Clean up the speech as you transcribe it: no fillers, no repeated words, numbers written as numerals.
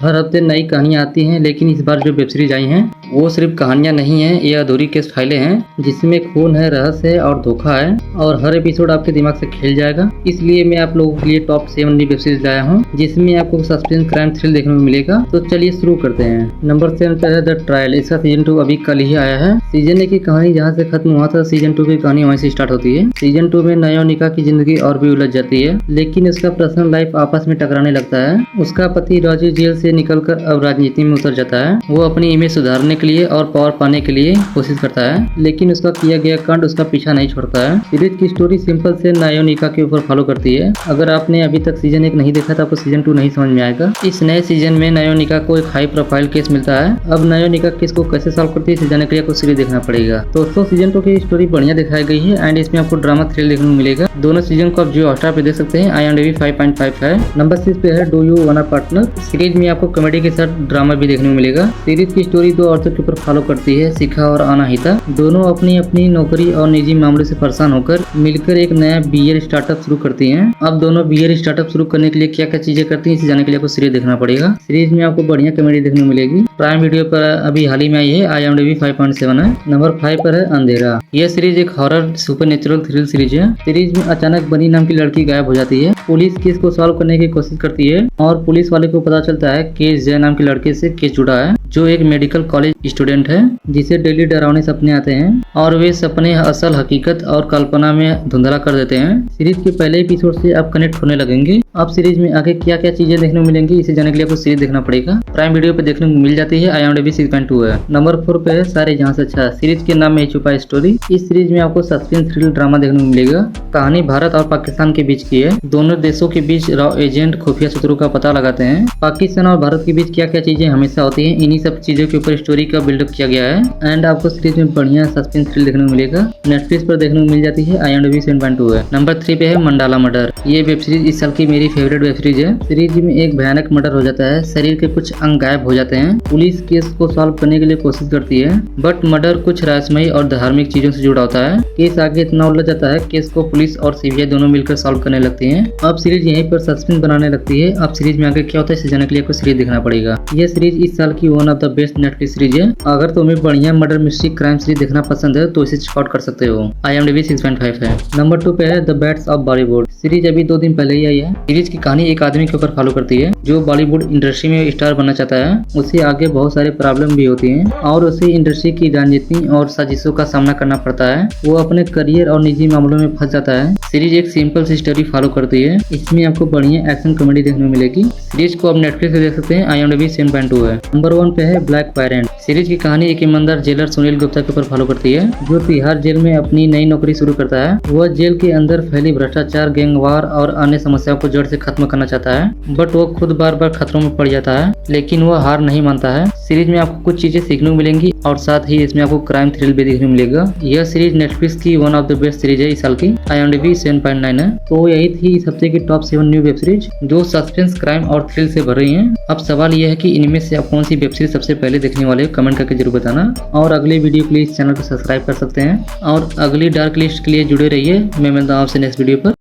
हर हफ्ते नई कहानियाँ आती हैं, लेकिन इस बार जो वेब सीरीज आई हैं वो सिर्फ कहानियाँ नहीं हैं, ये अधूरी केस फाइलें हैं जिसमें खून है, रहस्य है और धोखा है और हर एपिसोड आपके दिमाग से खेल जाएगा। इसलिए मैं आप लोगों के लिए टॉप 7 नई वेब सीरीज लाया हूँ जिसमें आपको सस्पेंस, क्राइम, थ्रिल देखने को मिलेगा। तो चलिए शुरू करते हैं। नंबर 7 पे है द ट्रायल। इसका सीजन 2 अभी कल ही आया है। सीजन 1 की कहानी जहाँ से खत्म हुआ था, सीजन 2 की कहानी वहीं से स्टार्ट होती है। सीजन 2 में नायोनिका की जिंदगी और भी उलझ जाती है, लेकिन उसका पर्सनल लाइफ आपस में टकराने लगता है। उसका पति राजू जेल से निकलकर अब राजनीति में उतर जाता है। वो अपनी इमेज सुधारने के लिए और पावर पाने के लिए कोशिश करता है, लेकिन उसका किया गया कांड उसका पीछा नहीं छोड़ता है। सीरीज की स्टोरी सिंपल से नायोनिका के ऊपर फॉलो करती है। अगर आपने अभी तक सीजन 1 नहीं देखा तो आपको सीजन 2 नहीं समझ में आएगा। इस नए सीजन में नायोनिका को एक हाई प्रोफाइल केस मिलता है। अब नायोनिका केस को कैसे सॉल्व करती है इसे जानने के लिए आपको सीरीज देखना पड़ेगा। दोस्तों, सीजन 2 की स्टोरी बढ़िया दिखाई गई है एंड इसमें आपको ड्रामा थ्रिल देखने को मिलेगा। दोनों सीजन को आप जियो हॉटस्टार पे देख सकते हैं। IMDb 5.5 है। नंबर 6 पे है do you wanna partner. Series में आपको कॉमेडी के साथ ड्रामा भी देखने को मिलेगा। सीरीज की स्टोरी 2 औरतों के ऊपर फॉलो करती है, शिखा और अनाहिता। दोनों अपनी अपनी नौकरी और निजी मामलों से परेशान होकर मिलकर एक नया बियर स्टार्टअप शुरू करती हैं। अब दोनों बियर स्टार्टअप शुरू करने के लिए क्या क्या चीजें करती हैं इसे जानने के लिए आपको सीरीज देखना पड़ेगा। सीरीज में आपको बढ़िया कॉमेडी देखने को मिलेगी। प्राइम वीडियो पर अभी हाल ही में आई है। IMDb 5.7 है। नंबर 5 पर है अंधेरा। यह सीरीज एक हॉरर सुपरनेचुरल थ्रिल सीरीज है। सीरीज में अचानक बनी नाम की लड़की गायब हो जाती है। पुलिस केस को सॉल्व करने की कोशिश करती है और पुलिस वाले को पता चलता है केस जय नाम के लड़के से केस जुड़ा है, जो एक मेडिकल कॉलेज स्टूडेंट है जिसे डेली डरावने सपने आते हैं और वे सपने असल, हकीकत और कल्पना में धुंधला कर देते हैं। सीरीज के पहले एपिसोड से आप कनेक्ट होने लगेंगे। अब सीरीज में आगे क्या क्या चीजें देखने को मिलेंगी इसे जानने के लिए आपको सीरीज देखना पड़ेगा। प्राइम वीडियो पे देखने को मिल जाती है। IMDb 6.2 है। नंबर 4 पे है सारे जहां से अच्छा। सीरीज के नाम में ही छुपा है स्टोरी। इस सीरीज में आपको सस्पेंस, थ्रिल, ड्रामा देखने को मिलेगा। कहानी भारत और पाकिस्तान के बीच की है। दोनों देशों के बीच रॉ एजेंट खुफिया सूत्रों का पता लगाते हैं। पाकिस्तान और भारत के बीच क्या क्या चीजें हमेशा होती है, इन्हीं सब चीजों के ऊपर स्टोरी का बिल्डअप किया गया है एंड आपको सीरीज में बढ़िया सस्पेंस, थ्रिल देखने को मिलेगा। नेटफ्लिक्स पर देखने को मिल जाती है। IMDb 7.2 है। नंबर 3 पे है मंडाला मर्डर। ये वेब सीरीज इस साल की मेरी फेवरेट वेब सीरीज है। सीरीज में एक भयानक मर्डर हो जाता है। शरीर के कुछ अंग गायब हो जाते हैं। पुलिस केस को सॉल्व करने के लिए कोशिश करती है, बट मर्डर कुछ रहस्यमयी और धार्मिक चीजों से जुड़ा होता है। केस आगे इतना उलझ जाता है, केस को पुलिस और CBI दोनों मिलकर सॉल्व करने लगती है। अब सीरीज यहीं पर सस्पेंस बनाने लगती है। अब सीरीज में आगे क्या होता है इसे जानने के लिए आपको सीरीज देखना पड़ेगा। यह सीरीज इस साल की one of the best Netflix series है। अगर तुम्हें बढ़िया मर्डर, मिस्ट्री, क्राइम सीरीज देखना पसंद है तो इसे चेकआउट कर सकते हो। IMDb 6.5 है। नंबर 2 पे है the bats of Bollywood. Series अभी 2 दिन पहले ही आई है। सीरीज की कहानी एक आदमी के ऊपर फॉलो करती है जो बॉलीवुड इंडस्ट्री में स्टार बनना चाहता है। उसे आगे बहुत सारे प्रॉब्लम भी होती हैं और उसे इंडस्ट्री की राजनीति और साजिशों का सामना करना पड़ता है। वो अपने करियर और निजी मामलों में फंस जाता है। सीरीज एक सिंपल सी स्टोरी फॉलो करती है। इसमें आपको बढ़िया एक्शन कॉमेडी देखने को मिलेगी। सीरीज को आप नेटफ्लिक्स पे देख सकते हैं। IMDb 7.2 है। नंबर 1 पे है ब्लैक वारंट। सीरीज की कहानी एक ईमानदार जेलर सुनील गुप्ता के ऊपर फॉलो करती है, जो तिहाड़ जेल में अपनी नई नौकरी शुरू करता है। वह जेल के अंदर फैली भ्रष्टाचार, गैंगवार और अन्य समस्याओं को जड़ से खत्म करना चाहता है, बट वो खुद बार बार खतरों में पड़ जाता है, लेकिन वह हार नहीं मानता है। सीरीज में आपको कुछ चीजें सीखने को मिलेंगी और साथ ही इसमें आपको क्राइम थ्रिल भी देखने को मिलेगा। यह सीरीज नेटफ्लिक्स की one of the best series है इस साल की। IMDb 7.9 है। तो यही थी इस हफ्ते की टॉप 7 न्यू वेब सीरीज जो सस्पेंस, क्राइम और थ्रिल से भर रही हैं। अब सवाल यह है कि इनमें से आप कौन सी वेब सीरीज सबसे पहले देखने वाले हो, कमेंट करके जरूर बताना। और अगली वीडियो के लिए इस चैनल को सब्सक्राइब कर सकते हैं और अगली डार्क लिस्ट के लिए जुड़े रहिए। मैं मिलता हूं आपसे नेक्स्ट वीडियो पर।